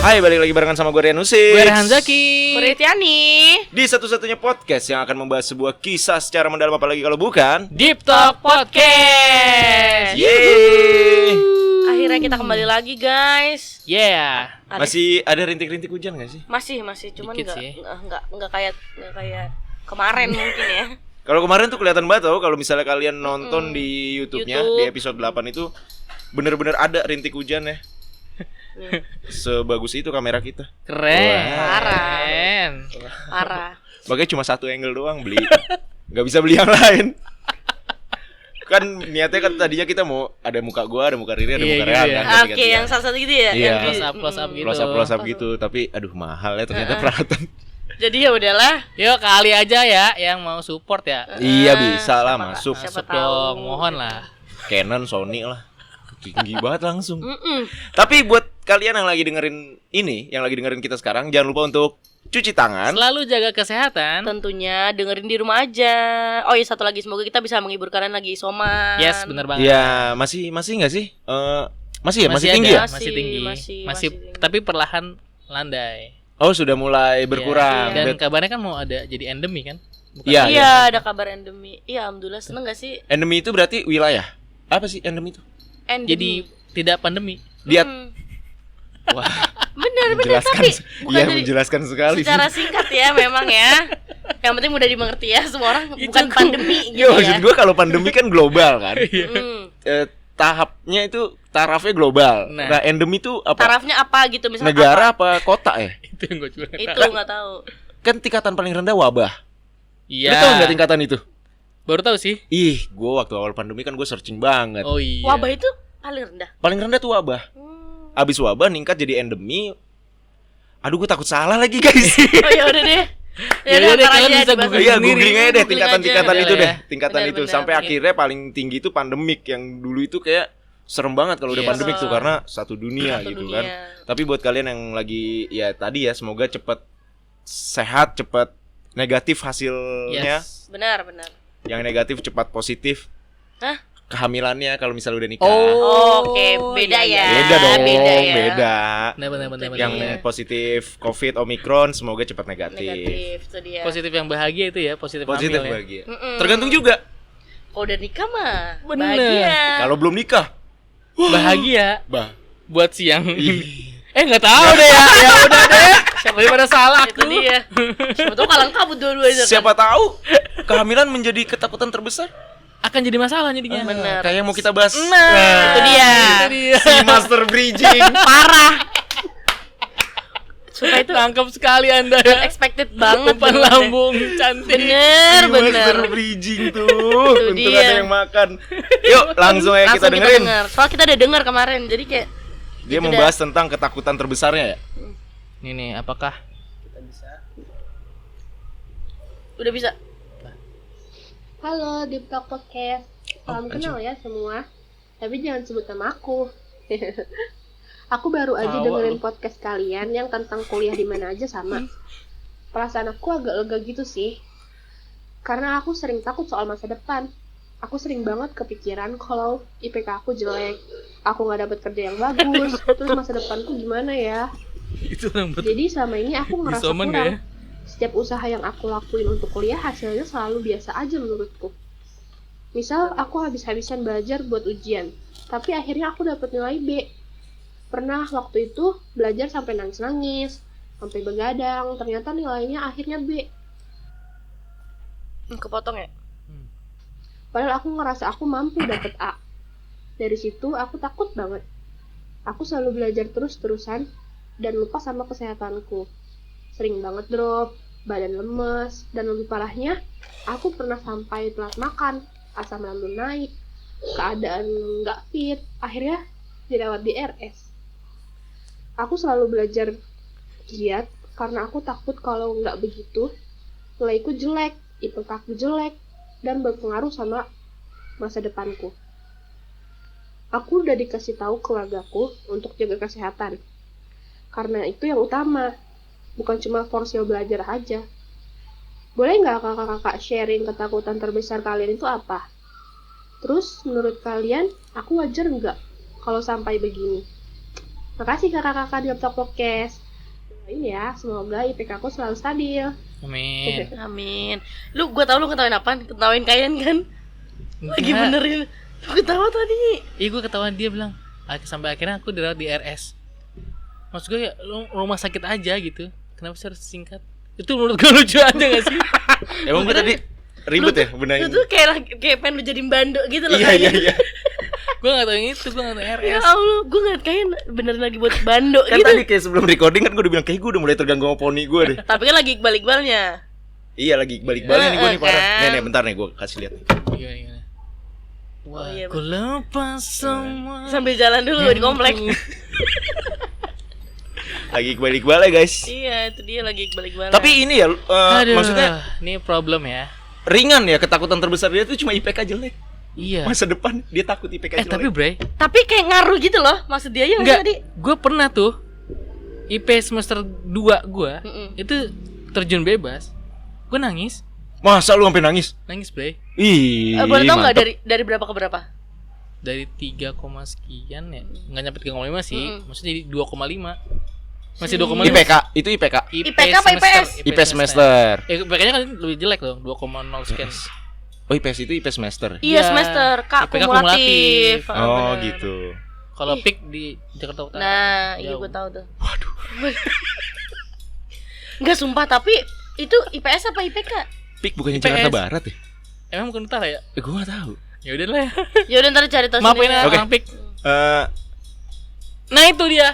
Hai, balik lagi barengan sama gue Rian Usik, gue Rehan Zaki, gue Tiani. di satu-satunya podcast yang akan membahas sebuah kisah secara mendalam, apalagi kalau bukan Deep Talk Podcast. Yeay. Akhirnya kita kembali lagi, guys. Yeah. Masih ada rintik-rintik hujan gak sih? Masih, cuman Dikit sih. nggak kayak kemarin mungkin ya. Kalau kemarin tuh kelihatan banget tau, kalau misalnya kalian nonton di YouTube-nya YouTube. di episode 8 itu bener-bener ada rintik hujan ya. Sebagus itu kamera kita. Keren. Parah. Makanya cuma satu angle doang beli. Gak bisa beli yang lain. Kan niatnya kan tadinya kita mau ada muka gua, ada muka Riri, ada Iya, muka iya, Rehan iya. kan, Oke, ganti-gantian. yang satu gitu ya. Iya. Yang Close up gitu. Close up gitu. Tapi aduh mahal ya ternyata peralatan. Jadi ya udahlah. Yuk kali aja ya yang mau support ya. Iya bisa lah siapa- masuk. siapa Masuk tahu. dong, mohon lah. Canon, Sony lah. Tinggi banget langsung. Tapi buat kalian yang lagi dengerin ini, yang lagi dengerin kita sekarang, jangan lupa untuk cuci tangan. Selalu jaga kesehatan. Tentunya dengerin di rumah aja. Oh iya, satu lagi, semoga kita bisa menghibur kalian lagi isoman. Yes, benar banget. Ya masih nggak sih? Masih ya, masih tinggi ada, ya? Masih tinggi. Masih tinggi. Tapi perlahan landai. Oh sudah mulai berkurang. Iya. Dan Bet- kabarnya kan mau ada jadi endemi kan? Bukan Iya. Iya, ada kabar endemi. Iya, alhamdulillah, seneng gak sih? Endemi itu berarti wilayah. Apa sih endemi itu? Endemi. Jadi tidak pandemi. Dia wah, Bener menjelaskan. tapi bukan Iya, jadi menjelaskan sekali sih. secara singkat ya memang ya. Yang penting mudah dimengerti ya semua orang. Itu Bukan pandemi Ya, gitu maksud ya. gue kalau pandemi kan global kan. Mm. Tahapnya itu tarafnya global. Nah. Nah, endemi itu apa? Tarafnya apa gitu misalnya? Negara apa kota ya? Itu yang gue juga. Itu nggak tahu. Kan tingkatan paling rendah wabah. Iya. Lu tahu nggak tingkatan itu? Baru tahu sih. Ih, gue waktu awal pandemi kan gue searching banget. Oh iya. Wabah itu paling rendah. Paling rendah tuh wabah. Abis wabah ningkat jadi endemi. Aduh, gue takut salah lagi guys. Oh ya udah deh. Ya udah deh, kalian bisa dibahas. googling Iya, sendiri. googling aja deh Googling tingkatan-tingkatan aja. itu Udah deh, ya. tingkatan itu Benar-benar. sampai akhirnya paling tinggi itu pandemik yang dulu itu kayak serem banget kalau udah Yes. pandemik tuh karena satu dunia Satu gitu dunia. kan. Tapi buat kalian yang lagi ya tadi ya semoga cepet sehat, cepet negatif hasilnya. Yes. Benar. Yang negatif cepat positif. Hah? Kehamilannya kalau misalnya udah nikah. Oke, beda ya. Beda dong, beda ya. beda. Benar. Yang Iya. positif COVID Omicron semoga cepat negatif. Negatif itu dia. Positif yang bahagia itu ya, positif Positif hamil ya. bahagia. Mm-mm. Tergantung juga. Kalau udah nikah mah Bener. bahagia. Kalau belum nikah, Bahagia bah. buat siang. Ih. Nggak tahu deh ya. Ya udah deh. Siapa yang pada salah Itu aku. dia. Siapa tahu kalang kabut dua-duanya kan. Siapa tahu kehamilan menjadi ketakutan terbesar. Akan jadi masalah jadinya. Bener. Kayak yang mau kita bahas. Nah, itu dia. Itu dia. Si Master Bridging. Parah. Sumpah itu Tangkap sekali Anda ya. unexpected banget. Umpan bener deh. lambung cantik. Bener. Master Bridging tuh. Itu Untuk dia. ada yang makan. Yuk langsung aja kita Langsung dengerin. denger. Soalnya kita udah denger kemarin. Jadi kayak Dia gitu membahas tentang ketakutan terbesarnya ya. Ini nih, apakah udah bisa. Halo, Deep Talk Podcast. Salam kenal ya semua. Tapi jangan sebut nama aku. Aku baru aja Tawa dengerin lu. podcast kalian yang tentang kuliah di mana aja sama. Perasaan aku agak lega gitu sih. Karena aku sering takut soal masa depan. Aku sering banget kepikiran kalau IPK aku jelek, aku nggak dapet kerja yang bagus, terus masa depanku gimana ya? itu yang betul? Jadi selama ini aku ngerasa Isoman kurang. nggak ya? Setiap usaha yang aku lakuin untuk kuliah hasilnya selalu biasa aja menurutku. Misal aku habis-habisan belajar buat ujian, tapi akhirnya aku dapat nilai B. Pernah waktu itu belajar sampai nangis-nangis, sampai begadang, ternyata nilainya akhirnya B. Kepotong ya? Padahal aku ngerasa aku mampu dapet A. Dari situ aku takut banget. Aku selalu belajar terus-terusan dan lupa sama kesehatanku. Sering banget drop, badan lemes, dan lebih parahnya, aku pernah sampai telat makan, asam lambung naik, keadaan nggak fit, akhirnya dirawat di RS. Aku selalu belajar giat karena aku takut kalau nggak begitu, nilaiku jelek, IPK aku jelek, dan berpengaruh sama masa depanku. Aku udah dikasih tahu keluargaku untuk jaga kesehatan. Karena itu yang utama, bukan cuma forsil belajar aja. Boleh nggak kakak-kakak sharing ketakutan terbesar kalian itu apa? Terus menurut kalian, aku wajar nggak kalau sampai begini? Makasih kakak-kakak di Laptop Podcast. Doain ya, semoga IPK aku selalu stabil. Amin. Amin. Lu gua tahu lu ketawain apa? Ketawain kalian kan? Lagi Enggak. benerin. Lu ketawa tadi. Iya gue ketahuan dia bilang sampai akhirnya aku dirawat di RS. Maksud gue ya rumah sakit aja gitu. Kenapa sih harus singkat? Itu menurut gue lucu aja gak sih? Emang gue tadi ribet ya Lu benahin. tuh kayak pengen lu jadi bando gitu loh. Iya iya iya. Gue gak tau yang itu, gue gak tau Ya RS. Allah, gue ngeliat kayaknya beneran lagi buat bando Kan gitu. tadi kayak sebelum recording kan gue udah bilang kayak gue udah mulai terganggu sama poni gue deh. Tapi kan lagi iqbal-iqbalnya. Iya lagi balik-balik nih gue nih parah. Kan. Nih bentar nih gue kasih lihat. Gimana? Wah, iya, ku lepas semua. Sambil jalan dulu di komplek. Lagi balik-balik guys. Iya, itu dia lagi iqbal-iqbalnya. Tapi ini ya Aduh, maksudnya ini problem ya. ringan ya, ketakutan terbesar dia tuh cuma IPK jelek. Iya. Masa depan dia takut IPK jelek. Tapi Bre, Tapi kayak ngaruh gitu loh. Maksud dia ya enggak, tadi. gue pernah tuh IP semester 2 gue itu terjun bebas. Gue nangis Masa lu sampai nangis? Bre. Ih. Boleh tau nggak mantep. dari berapa ke berapa? Dari 3, sekian ya. Nggak nyampe 3,5 sih. Maksudnya jadi 2,5. Masih 2,5. IPK, itu IPK. IPK apa IPS? IP semester. IPK-nya kan lebih jelek dong, 2,0 sekian. Oh, IPS itu IP semester. Iya, Iya, semester Kak IPK kumulatif. kumulatif. Oh, bener. gitu. Kalau PIK di Jakarta Utara. Nah, iya jauh. gue tahu tuh. Waduh. Enggak sumpah, tapi itu IPS apa IPK? PIK bukannya IPS. Jakarta Barat ya? Emang bukan utara ya? Gue gak tahu. Ya udah lah ya. Ya udah ntar cari tahu Maafin ya sendiri. Oke. orang PIK. Eh, Nah itu dia.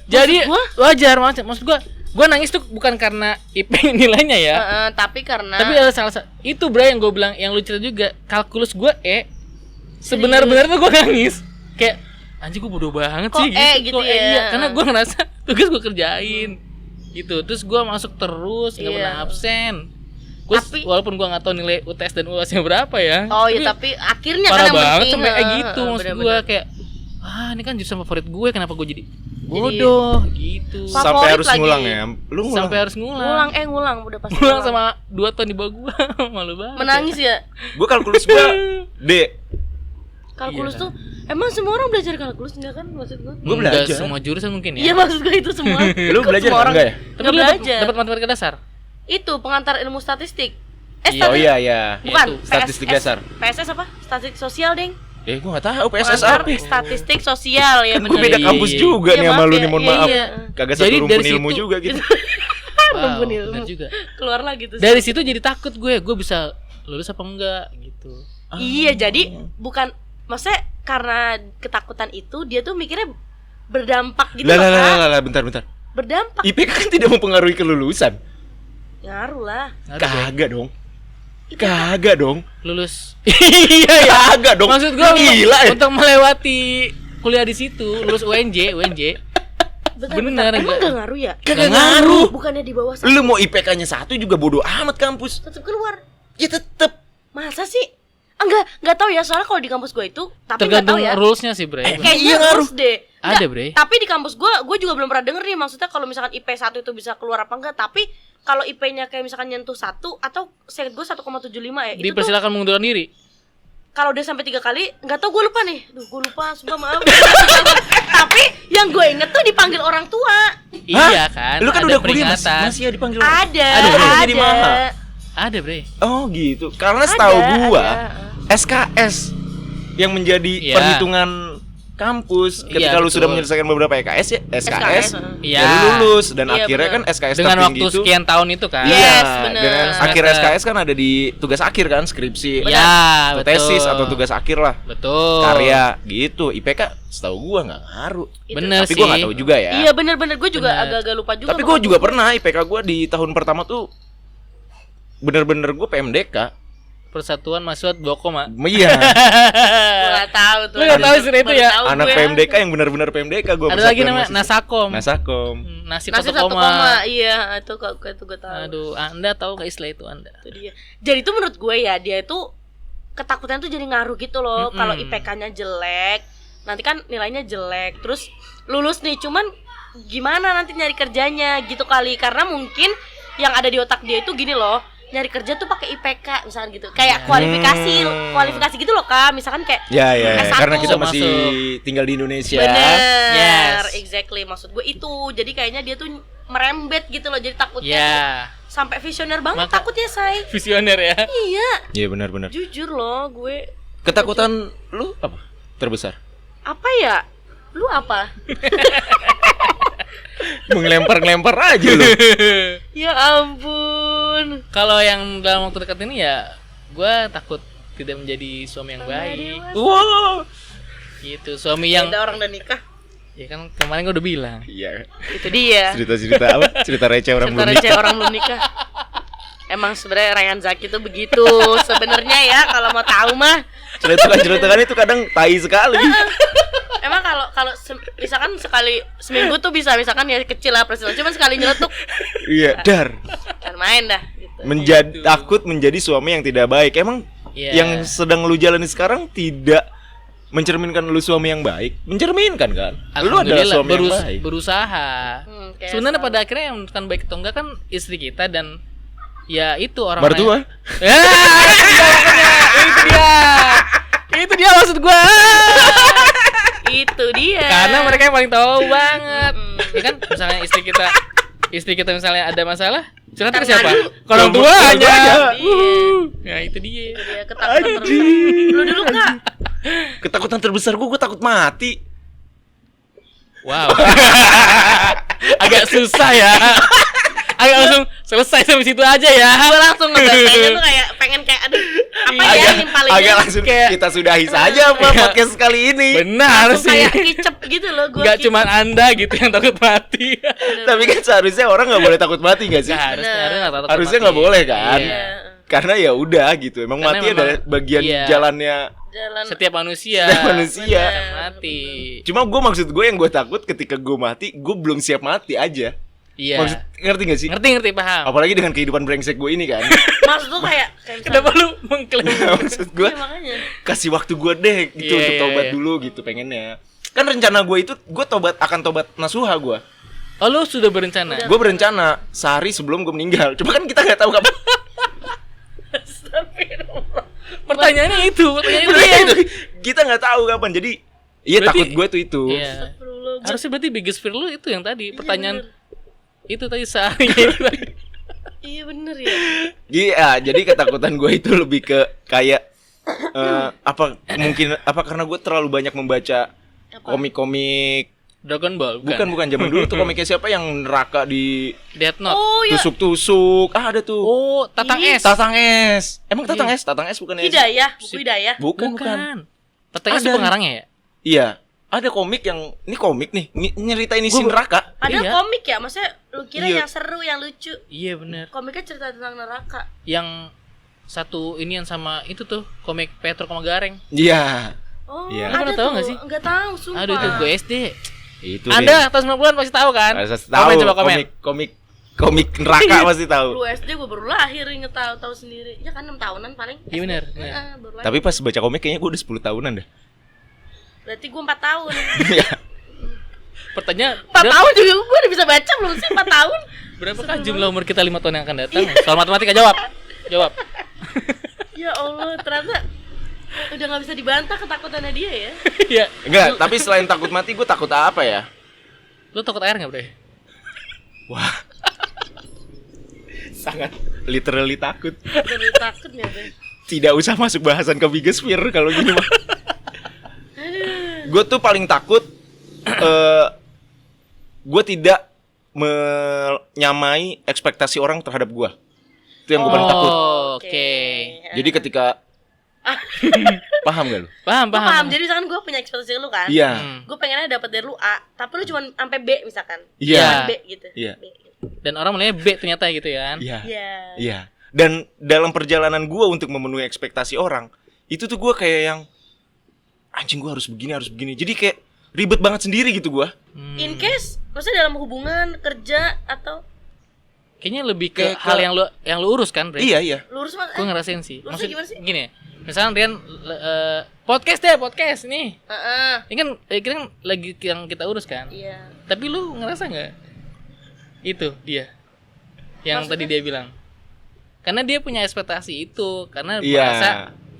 Jadi gua? wajar maksud gua nangis tuh bukan karena IP nilainya ya. Tapi karena Tapi ada salah satu itu bro yang gue bilang yang lu cerita juga kalkulus gue sebenar-benarnya gue nangis kayak anjing gue bodoh banget Kok sih gitu. gitu ya? Iya karena gue ngerasa tugas gue kerjain gitu terus gue masuk terus nggak Iya. pernah absen. Gue Tapi- walaupun gue nggak tahu nilai UTS dan UAS-nya berapa ya. Oh iya, tapi akhirnya parah kan yang banget penting, sampai kayak heeh, gitu maksud gue bener-bener. kayak ini kan jurusan favorit gue kenapa gue jadi bodoh gitu. Favorit sampai harus lagi. ngulang ya. Lu ngulang. Sampai harus ngulang udah pasti ngulang sama 2 tahun di bawah gue malu banget. menangis ya. Gue kalkulus gue D. Kalkulus Iya. tuh emang semua orang belajar kalkulus enggak kan maksud gue? Gue Enggak belajar. semua jurusan mungkin ya. Iya maksud gue itu semua. Lu Kok belajar semua orang enggak ya? Tapi nggak lu belajar. dapat matematika dasar. Itu pengantar ilmu statistik. Oh iya iya. Bukan, Itu, statistik dasar. PSS apa? Statistik sosial, Ding. Gue gak tahu PSS Pengantar apa. statistik sosial ya Kan gue beda bener. kampus Iya. juga Iya, nih sama maaf lu ya. nih, mohon Iya, maaf. iya. Kagak Jadi satu rumpun dari ilmu situ- juga gitu. Rumpun Wow, ilmu. bener juga. Keluar lagi tuh. Dari situ jadi takut gue bisa lulus apa enggak gitu. Iya, jadi bukan maksudnya karena ketakutan itu dia tuh mikirnya berdampak gitu loh, Kak. Lah, bentar. Berdampak. IPK kan tidak mempengaruhi kelulusan. Ngaruh lah. Kagak dong. Kagak dong. Lulus. Iya ya. Kagak dong. Maksud gue Gila ya. untuk melewati kuliah di situ, lulus UNJ. Bentar, Bener, Emang enggak? gak ngaruh ya? Kagak ngaruh. Bukannya di bawah Lu mau IPK-nya 1 juga bodo amat kampus. tetap keluar. Ya tetep. Masa sih? Enggak tahu ya, soalnya kalau di kampus gue itu tapi enggak tahu Tergantung ya. rulesnya sih, Bre. Kayaknya iya ngaruh. rules deh. Ada, Enggak, Bre. Tapi di kampus gue juga belum pernah denger nih maksudnya kalau misalkan IP 1 itu bisa keluar apa enggak, tapi kalau IP-nya kayak misalkan nyentuh 1 atau saya gue 1,75 ya, itu tuh Dipersilakan mengundurkan diri. kalau udah sampai 3 kali, enggak tahu gue lupa nih. Gue lupa, sumpah maaf. Tapi yang gue inget tuh dipanggil orang tua. Iya kan. Lu kan ada udah kuliah peringatan. masih ya dipanggil. Ada. jadi mahal. Ada, Bre. Oh gitu. Karena setahu gua ada. SKS yang menjadi Iya. perhitungan kampus ketika Iya, lu sudah betul. menyelesaikan beberapa SKS ya SKS, Iya. ya lu lulus dan Iya, akhirnya bener. kan SKS Dengan tertinggi waktu itu sekian tahun itu kan. Iya. Iya, Yes, bener. dengan akhir Semester. SKS kan ada di tugas akhir kan, skripsi, Iya, atau betul. tesis atau tugas akhir lah, Betul. karya gitu. IPK setahu gua nggak ngaruh. Bener Tapi sih. gua nggak tahu juga ya. Iya bener-bener, gue juga Bener. agak-agak lupa juga. Tapi gua juga pernah IPK gua di tahun pertama tuh bener-bener gua PMDK. Persatuan Mahasiswa 2, Iya, Gue gak tahu tuh. Lu nggak tahu istilah itu Baru ya? tahu anak gue. PMDK yang benar-benar PMDK gua. ada lagi namanya Nasakom. Nasakom. Nasib Nasib 1 koma. iya itu kok itu gue tahu. Aduh, Anda tahu nggak istilah itu Anda? Itu dia. Jadi itu menurut gue ya dia itu ketakutan tuh jadi ngaruh gitu loh. Kalau IPK-nya jelek, nanti kan nilainya jelek. Terus lulus nih, cuman gimana nanti nyari kerjanya gitu kali. Karena mungkin yang ada di otak dia itu gini loh. nyari kerja tuh pakai IPK misalkan gitu. Kayak kualifikasi gitu loh, Kak. Misalkan kayak Ya, S1. karena kita Masuk. masih tinggal di Indonesia. bener, Yes. exactly maksud gue itu. Jadi kayaknya dia tuh merembet gitu loh. Jadi takutnya Ya, sampai visioner banget Maka- takutnya, Say. visioner ya. Iya, Iya, benar-benar. jujur loh gue. Ketakutan lu apa? Terbesar? Apa ya? Lu apa? Mengelempar-ngelempar aja lu. Ya ampun. Kalau yang dalam waktu dekat ini ya gue takut tidak menjadi suami yang baik. Wow. Gitu, suami yang Ada orang udah nikah. ya kan kemarin gue udah bilang. Iya. Itu dia. Cerita-cerita apa? Cerita receh orang Cerita belum receh nikah. orang belum nikah. Emang sebenarnya Ryan Zaki tuh begitu. Sebenarnya ya kalau mau tahu mah. Cerita-cerita itu kadang tai sekali. Emang kalau misalkan sekali seminggu tuh bisa misalkan ya kecil lah peristiwa. Cuman sekali nyeletuk Iya, dar. kan main dah gitu. Menjadi takut menjadi suami yang tidak baik. Emang Iya. yang sedang lu jalani sekarang tidak mencerminkan lu suami yang baik? Mencerminkan kan? Lu adalah Alhamdulillah, suami yang baik. berusaha. Kayak Sebenarnya sama. pada akhirnya yang menentukan baik atau enggak kan istri kita dan ya itu orang Mertua. Ya, itu dia. Itu dia maksud gua. Itu dia. Karena mereka yang paling tahu banget. Ya kan misalnya istri kita misalnya ada masalah, curhat ke siapa? Ke orang Ke orang tuanya. tuanya. Ya itu dia. Itu dia ketakutan terus. Lu dulu Kak. Ketakutan terbesar gue takut mati. Wow. Agak susah ya. Agak langsung selesai sampai situ aja ya. Gue langsung ngebacainnya tuh kayak pengen kayak aduh apa ya Agak, nimpalinnya. agak langsung Kayak- kita sudahi saja apa podcast kali ini. Benar Langsung sih. kayak kicep gitu loh gue. Gak cuma Anda gitu yang takut mati. Tapi kan seharusnya orang nggak boleh takut mati nggak sih? Harusnya nggak boleh kan? Iya. Karena ya udah gitu. Emang Karena mati memang- adalah bagian iya. jalannya jalan Setiap manusia. setiap manusia. akan mati. Cuma gue maksud gue yang gue takut ketika gue mati, gue belum siap mati aja. Iya. Maksud ngerti gak sih? Ngerti paham. Apalagi dengan kehidupan brengsek gue ini kan. maksud tuh kayak Kenapa lu mengklaim? Maksud gue Iya, makanya. kasih waktu gue deh gitu Iya, untuk iya, tobat iya. dulu gitu pengennya. Kan rencana gue itu gue akan tobat nasuha gue. Oh lu sudah berencana? Gue berencana sehari sebelum gue meninggal. Cuma kan kita nggak tahu kapan. Pertanyaannya itu. Pertanyaannya Bener dia. itu. Kita nggak tahu kapan. Jadi iya Berarti- takut gue tuh itu. Iya. Astagfirullah, gua- Harusnya berarti biggest fear lu itu yang tadi. Pertanyaan bener. itu tadi seharinya itu tadi. Iya bener ya. Iya, jadi ketakutan gue itu lebih ke kayak apa mungkin apa karena gue terlalu banyak membaca Apa? komik-komik. Dragon Ball Bukan zaman dulu tuh komiknya siapa yang neraka di Death Note. Oh ya. tusuk-tusuk. Ah, ada tuh. Oh, Tatang Ih, S. Tatang S. Emang Tatang Iya. S? Tatang S bukan S? Hidayah, buku Hidayah. Bukan. Tatang S itu Ada. pengarangnya ya? Iya. Ada komik yang ini komik nih, nyeritain isi neraka. Ada Iya. komik ya, maksudnya lu kira Iya. yang seru, yang lucu. Iya benar. Komiknya cerita tentang neraka. Yang satu inian sama itu tuh komik Petro sama Gareng. Iya. Oh, Iya. Lu ada pernah tahu tuh. nggak sih? Enggak tahu, sumpah. Aduh itu gue SD. Itu Anda atas 90-an pasti tahu kan? tahu Coba komen. komik neraka pasti tahu. Lu SD gue baru lahir inget tahu sendiri. Ya kan 6 tahunan paling. Iya benar. Baru lahir. Tapi pas baca komik kayaknya gue udah 10 tahunan dah. Berarti gue 4 tahun. Iya. Pertanyaan 4 tahun juga gue udah bisa baca belum sih 4 tahun? berapakah jumlah umur kita 5 tahun yang akan datang? Soal matematika jawab. Jawab. Ya Allah, ternyata udah gak bisa dibantah ketakutannya dia ya. Iya. Enggak, tapi selain takut mati gue takut apa ya? Lu takut air enggak, Bre? Wah. Sangat literally takut. Udah takut ya, Bang. Tidak usah masuk bahasan ke biggest fear kalau gini mah. Aduh. Gue tuh paling takut gue tidak menyamai ekspektasi orang terhadap gue. Itu yang gue paling takut. Oke. Jadi ketika paham gak lu? Paham, Gua paham. paham. Jadi misalkan gue punya ekspektasi ke lu kan. Iya. Gue pengennya dapat dari lu A, tapi lu cuma sampai B misalkan. Iya. Cuman B gitu. Iya. B gitu. Dan orang mulai B ternyata gitu ya kan. Iya. Iya. Iya. Dan dalam perjalanan gue untuk memenuhi ekspektasi orang, itu tuh gue kayak yang anjing gue harus begini. Jadi kayak ribet banget sendiri gitu gue. In case maksudnya dalam hubungan kerja atau Kayaknya lebih ke Kayak hal yang lu urus kan, Bre? Iya. lurus mah. Gue ngerasain sih. Maksudnya Maksud gimana sih? gini ya. Misalnya Rian podcast nih. Heeh. Ini kan lagi yang kita urus kan. Iya. Tapi lu ngerasa nggak? Itu dia. Yang Maksudnya? tadi dia bilang. Karena dia punya ekspektasi itu, karena Iya. merasa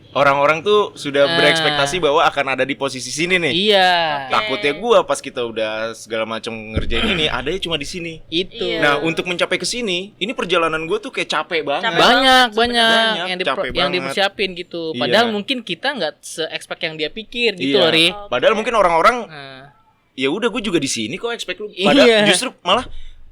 Orang-orang tuh sudah Ah. berekspektasi bahwa akan ada di posisi sini nih. iya, Oke. Takutnya gua pas kita udah segala macam ngerjain ini, adanya cuma di sini. itu. Iya. Nah, untuk mencapai ke sini, ini perjalanan gua tuh kayak capek banget. Capek. banyak Banyak, yang capek yang banget. dipersiapin gitu. Iya. Padahal mungkin kita nggak se-expect yang dia pikir gitu Iya. loh, Ri. Padahal mungkin orang-orang Nah, ya udah gue juga di sini kok expect lu. Padahal Iya. justru malah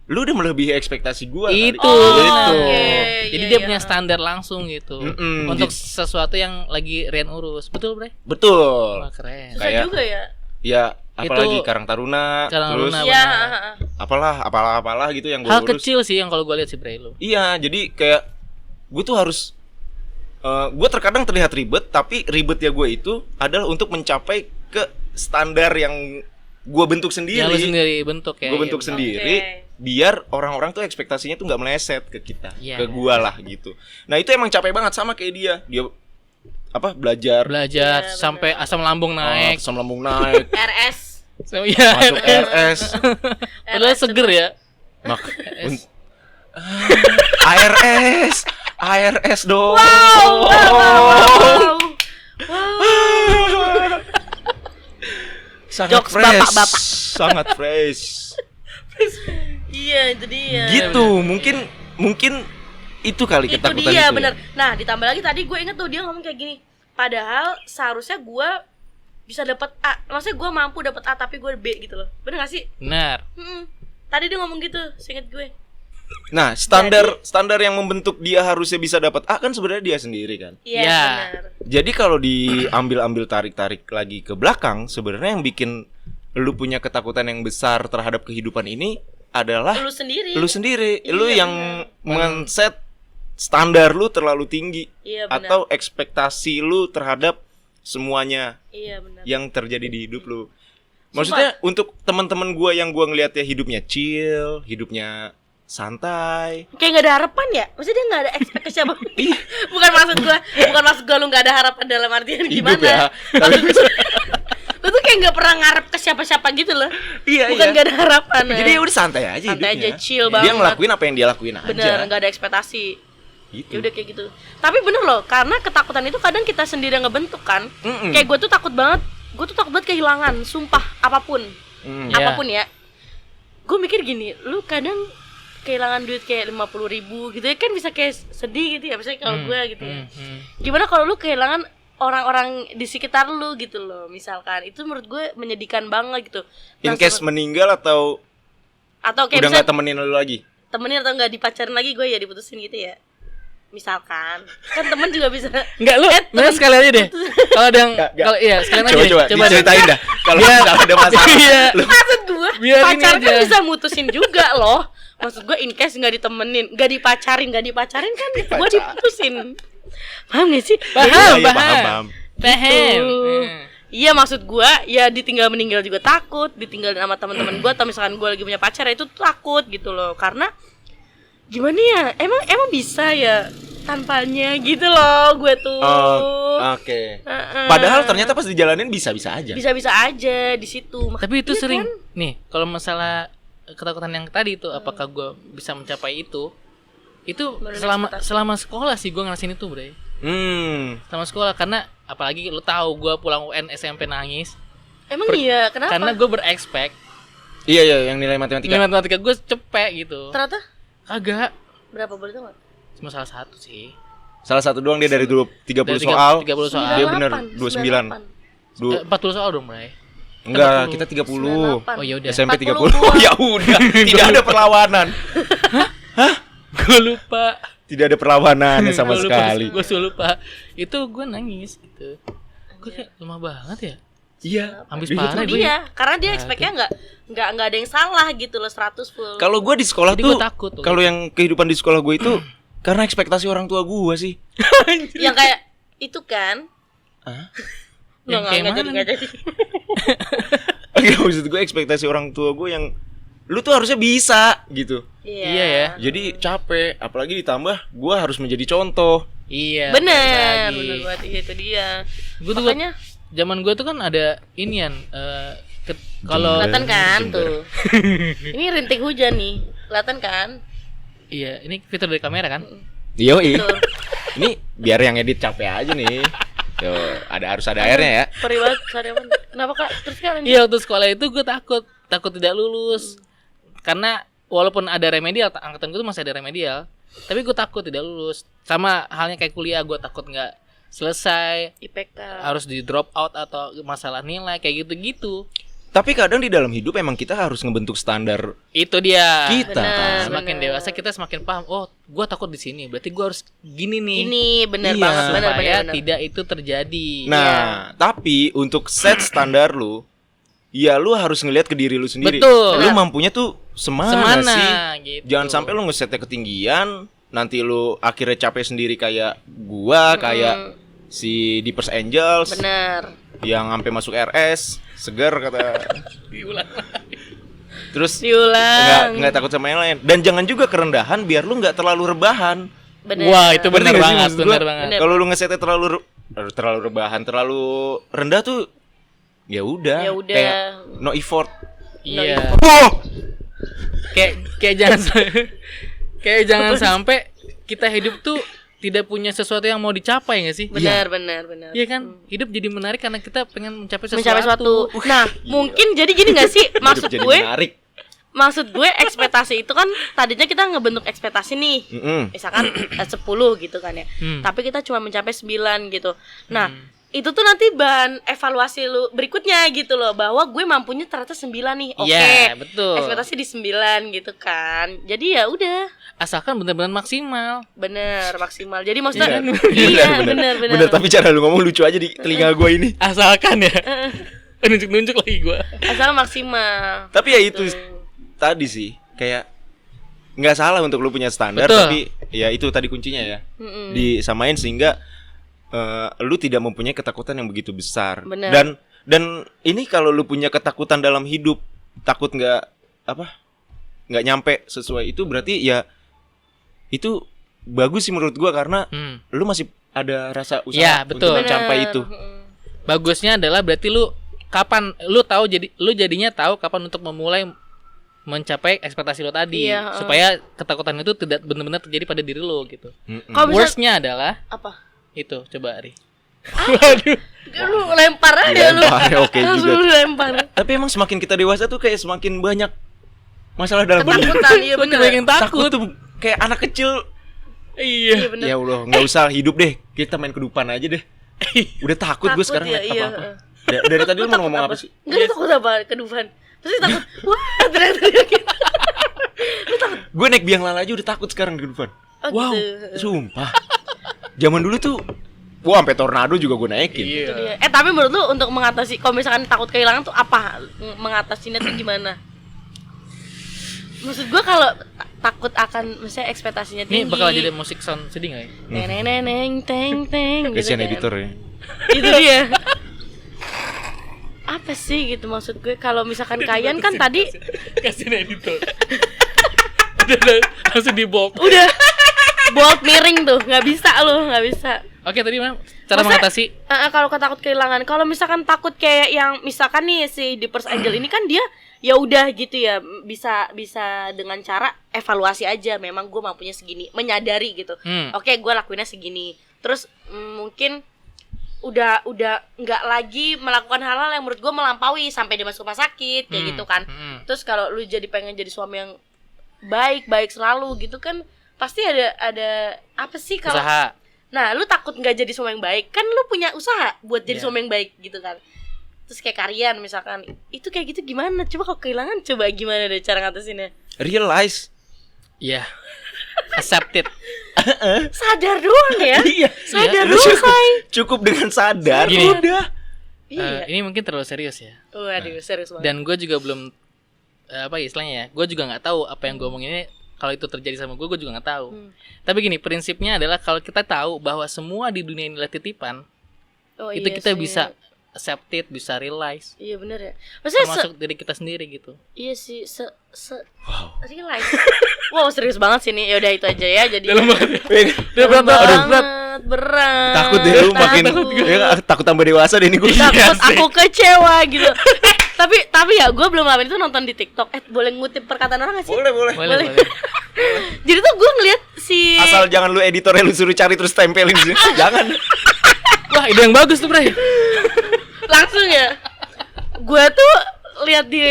lu udah melebihi ekspektasi gua. itu. Oh, Gitu. oke. Jadi Iya, dia iya. punya standar langsung gitu. Untuk sesuatu yang lagi Rian urus. Betul, Bre? Betul. Wah, keren. Susah Kayak- juga ya. Ya, apalagi Itu- Karang Taruna, Karang terus Taruna. Iya. benar. apalah gitu yang gue Hal urus. kecil sih yang kalau gue lihat sih, Bre, lu. Iya, jadi kayak gue tuh harus gue terkadang terlihat ribet, tapi ribetnya gue itu adalah untuk mencapai ke standar yang gue bentuk sendiri. Yang lu sendiri bentuk ya. Gue bentuk iya, sendiri, biar orang-orang tuh ekspektasinya tuh nggak meleset ke kita, Iya. ke gue lah gitu. Nah itu emang capek banget sama kayak dia. Dia apa belajar, Belajar Iya, sampai asam lambung naik. asam lambung naik, RS. So, iya. masuk RS, Padahal seger ya. mak, ARS, ARS dong. Wow. Sangat Jokes fresh, bapak-bapak. sangat fresh. Iya, itu dia. Gitu, mungkin itu kali Itu ketakutan dia itu. bener. Nah, ditambah lagi tadi gue inget tuh dia ngomong kayak gini. Padahal seharusnya gue bisa dapat A. Maksudnya gue mampu dapat A tapi gue B gitu loh. Bener gak sih? Benar. Tadi dia ngomong gitu, seinget gue. Nah, standar yang membentuk dia harusnya bisa dapat A kan sebenarnya dia sendiri kan. Iya, Ya. benar. Jadi kalau diambil tarik lagi ke belakang, sebenarnya yang bikin lu punya ketakutan yang besar terhadap kehidupan ini adalah Lu sendiri. lu sendiri. Iya, Lu yang men-set standar lu terlalu tinggi Iya, benar. atau ekspektasi lu terhadap semuanya Iya, benar. yang terjadi di hidup lu. Maksudnya untuk teman-teman gua yang gua ngelihatnya hidupnya chill, hidupnya santai. Kayak gak ada harapan ya? Maksudnya dia gak ada ekspektasi apa? bukan maksud gue lu gak ada harapan dalam artian Hidup gimana? ya. Lu tuh kayak gak pernah ngarep ke siapa-siapa gitu loh. Iya, Bukan iya. gak ada harapan. Jadi ya udah santai aja Santai hidupnya. aja, chill Dia banget. ngelakuin apa yang dia lakuin aja. Bener, gak ada ekspektasi. Gitu. Ya udah kayak gitu. Tapi bener loh, karena ketakutan itu kadang kita sendiri yang ngebentuk kan. Mm-mm. Kayak gue tuh takut banget kehilangan, sumpah, apapun. Mm. Iya. Apapun ya. Gue mikir gini, lu kadang kehilangan duit kayak 50.000 gitu ya kan bisa kayak sedih gitu ya, misalnya kalau gue gitu ya. Gimana kalau lu kehilangan orang-orang di sekitar lu gitu loh, misalkan. Itu menurut gue menyedihkan banget gitu. In Nah, case meninggal atau atau kayak udah misalnya nggak temenin lu lagi. temenin atau nggak dipacarin lagi, gue ya diputusin gitu ya. Misalkan kan temen juga bisa. Enggak lu, bener sekali aja deh. Kalau ada yang Nggak. kalau iya, sekalian aja. Coba deh. diceritain dah. Kalau Biar- misalnya ada masalah. Iya. Maksud gue Biar ini pacar kan aja. bisa mutusin juga loh. Maksud gue in case nggak ditemenin, nggak dipacarin kan gue diputusin. Paham gak sih? Paham, Iya, iya, paham. Gitu. Paham. Iya, maksud gue ya ditinggal meninggal juga takut, ditinggalin sama teman-teman gue, atau misalkan gue lagi punya pacar ya itu takut gitu loh. Karena gimana ya? Emang bisa ya tanpanya gitu loh gue tuh. Oke. Heeh. Padahal ternyata pas dijalanin bisa-bisa aja. bisa-bisa aja di situ. Tapi itu Iya sering kan? nih, kalau masalah ketakutan yang tadi itu apakah gue bisa mencapai itu Menurut selama sekolah sih gue ngerasain itu, Bre. Selama sekolah, karena apalagi lu tahu gue pulang UN SMP nangis Emang iya, kenapa? karena gue berekspek Iya, iya, yang nilai matematika. nilai matematika gue cepet gitu. Ternyata Kagak, berapa boleh tahu nggak? cuma salah satu sih. Salah satu doang dia dari 30 Dari soal. 30 soal. Dia bener 98, 29. 40 soal dong, Bray. Enggak, kita 30. 98. Oh ya udah. SMP 30. 40. Oh ya udah, tidak ada perlawanan. Gue lupa. Tidak ada perlawanannya sama sekali. Gue lupa. Itu gue nangis gitu. Gue kayak lemah banget ya. Iya. Habis Gitu. parah Itu gue. dia, karena dia Nah, expect-nya nggak ada yang salah gitu loh, 100 full. Kalau gue di sekolah Jadi tuh, gua takut tuh. kalau yang kehidupan di sekolah gue itu karena ekspektasi orang tua gue sih. yang kayak itu kan? Hah? Yang kayak mana nih? nggak jadi. Enggak, maksud gue ekspektasi orang tua gue yang lu tuh harusnya bisa gitu. Iya ya. Jadi capek, apalagi ditambah gue harus menjadi contoh. Iya. Bener balik lagi. banget, itu dia. Gue tuh Makanya zaman gue tuh kan ada inian kalau kelihatan kan Jember. tuh. Ini rintik hujan nih, kelihatan kan? iya, ini fitur dari kamera kan? Yoi. Tuh. Ini biar yang edit capek aja nih. Yo, harus ada airnya ya. Perih banget, sorry banget. Kenapa kak? Terus kan Iya, waktu sekolah itu gue takut tidak lulus. Karena walaupun ada remedial, angkatan gue tuh masih ada remedial, tapi gue takut tidak lulus. Sama halnya kayak kuliah, gue takut nggak selesai, IPK. harus di drop out atau masalah nilai kayak gitu-gitu. Tapi kadang di dalam hidup emang kita harus ngebentuk standar Itu dia. kita Bener. kan. Semakin dewasa kita semakin paham. Oh, gue takut di sini. Berarti gue harus gini nih. Ini bener Iya. banget, bener Supaya bener. tidak itu terjadi. Nah, tapi untuk set standar lu, ya lu harus ngelihat ke diri lu sendiri. Betul. Lu Benar. mampunya tuh semana, Semana, sih. gitu. Jangan sampai lu ngesetnya ketinggian, nanti lu akhirnya capek sendiri kayak gua, kayak si Deepers Angels Bener. yang sampai masuk RS, segar kata. Terus Diulang. nggak takut sama yang lain. Dan jangan juga kerendahan biar lu nggak terlalu rebahan. Bener. Wah, itu Ngerti benar nggak sih banget, maksud gua? benar banget. Bener. Kalau lu ngesetnya terlalu rebahan, terlalu rendah tuh ya udah. Ya udah. Kayak no effort. Iya. Wow. Kayak jangan kayak jangan sampai kita hidup tuh tidak punya sesuatu yang mau dicapai nggak sih? Bener, bener, bener. Iya kan? Hidup jadi menarik karena kita pengen mencapai sesuatu. Mencapai suatu. Nah, mungkin jadi gini gak sih? Maksud Hidup jadi gue, menarik. maksud gue ekspektasi itu kan tadinya kita ngebentuk ekspektasi nih. Misalkan 10 gitu kan ya. Tapi kita cuma mencapai 9 gitu. Nah, itu tuh nanti bahan evaluasi lu berikutnya gitu loh, bahwa gue mampunya ternyata 9 nih. Oke. Iya, betul. Ekspektasi di 9 gitu kan. Jadi ya udah, Asalkan benar-benar maksimal. bener maksimal. Jadi maksudnya Iya, bener. Bener, tapi cara lu ngomong lucu aja di telinga gue ini. Asalkan ya. Nunjuk-nunjuk lagi gua. asal maksimal. Tapi ya itu tadi sih, kayak nggak salah untuk lu punya standar, Betul. tapi ya itu tadi kuncinya ya. Disamain sehingga lu tidak mempunyai ketakutan yang begitu besar. Bener. Dan ini kalau lu punya ketakutan dalam hidup, takut nggak nyampe sesuai itu, berarti ya itu bagus sih menurut gua, karena lu masih ada rasa usaha Ya, betul. untuk mencapai Bener. itu. Bagusnya adalah berarti lu jadinya tahu kapan untuk memulai mencapai ekspektasi lo tadi, Iya, supaya ketakutan itu tidak benar-benar terjadi pada diri lo gitu. Kalau bisa Worstnya adalah apa? itu, coba Ari. Lu lempar aja lu. Lempar, oke Langsung juga. lu lempar. Tapi emang semakin kita dewasa tuh kayak semakin banyak masalah dalam hidup. Ketakutan, iya Makin bener. banyak yang Takut takut. tuh kayak anak kecil. Iya. Iya bener. Ya Allah, nggak usah hidup deh. Kita main kedupan aja deh. Udah takut gue sekarang ya, naik iya. apa-apa. Dari tadi lu mau ngomong apa sih? Enggak, lu takut apa? Kedufan. Pasti takut. Wah, teriak-teriak gitu. Lu takut. Gue naik biang lala aja udah takut sekarang di kedupan. Oh, Wow, gitu. sumpah. Zaman dulu tuh, wah sampai tornado juga gue naikin. Iya. Iya. Tapi menurut lu untuk mengatasi, kalau misalkan takut kehilangan tuh apa? Mengatasinya tuh gimana? Maksud gua kalau takut akan, misalnya ekspektasinya Ini tinggi. bakal jadi musik sound sedih nggak ya? Neneng teng teng gitu Kasihan kan. editor ya. Itu dia. Apa sih gitu maksud gue, kalau misalkan Kayan kan tadi Kasih editor. udah langsung di bob. udah bold miring tuh, nggak bisa lu, nggak bisa. Oke, tadi mana cara Masa- mengatasi? Kalau takut kehilangan, kalau misalkan takut kayak yang misalkan nih si Deepers Angel ini kan dia ya udah gitu ya, bisa dengan cara evaluasi aja, memang gue mampunya segini, menyadari gitu. Oke, gue lakuinnya segini. Terus mungkin udah nggak lagi melakukan hal-hal yang menurut gue melampaui sampai dia masuk rumah sakit kayak gitu kan. Terus kalau lu jadi pengen jadi suami yang baik selalu gitu kan, pasti ada apa sih kalau Usaha. nah lu takut nggak jadi suami yang baik kan, lu punya usaha buat jadi suami yang baik gitu kan. Terus kayak Karian misalkan, itu kayak gitu gimana? Coba kalau kehilangan, coba gimana deh cara ngatasinnya? Realize. Iya. Accepted. Sadar doang ya. Iya. Sadar Lu doang, say. cukup dengan sadar. Gini. Udah. Iya. Ini mungkin terlalu serius ya. Waduh, serius banget. Dan gue juga belum apa ya istilahnya ya, gue juga nggak tahu apa yang gue omongin ini kalau itu terjadi sama gue juga nggak tahu. Tapi gini, prinsipnya adalah kalau kita tahu bahwa semua di dunia ini adalah titipan, Oh, itu iya kita sih. bisa accept it, bisa realize, Iya bener ya. Maksudnya termasuk diri kita sendiri gitu. iya sih realize. Wow, serius banget sih nih. Ya udah itu aja ya. Jadi Dalam banget. berat Aduh, berat. Takut deh lu makin. Ya, takut tambah dewasa deh ini gue. Takut aku kecewa gitu. Tapi ya gue belum ngalamin itu, nonton di TikTok. Boleh ngutip perkataan orang gak sih? Boleh. Jadi tuh gue ngeliat si Asal jangan lu editornya lu suruh cari terus tempelin sih. Jangan. Wah, ide yang bagus tuh, Bray. langsung ya. Gue tuh lihat di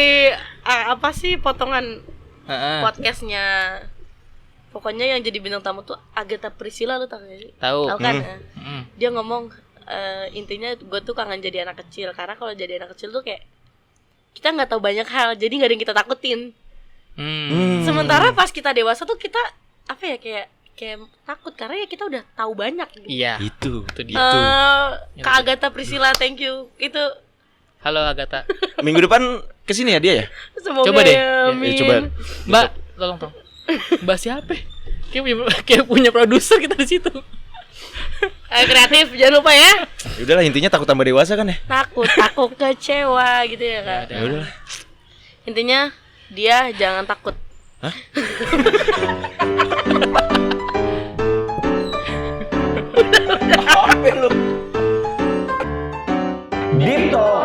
apa sih potongan podcastnya. Pokoknya yang jadi bintang tamu tuh Agatha Priscilla, lu tau gak sih? Tahu. Kan? Dia ngomong intinya gue tuh kangen jadi anak kecil, karena kalau jadi anak kecil tuh kayak kita nggak tahu banyak hal, jadi nggak ada yang kita takutin. Sementara pas kita dewasa tuh kita apa ya, kayak takut karena ya kita udah tahu banyak gitu. Iya. Itu dia. Kak Agatha Priscilla, thank you. Itu Halo Agatha. minggu depan kesini ya dia ya? semoga Coba deh. ya, amin. Coba. Mbak, tolong. Mbak siapa? Kayak punya produser kita di situ. Kreatif, jangan lupa ya. Ya udahlah, intinya takut tambah dewasa kan ya? Takut kecewa gitu ya kan. Ya udahlah. Intinya dia jangan takut. Hah? Apa lu? Dito.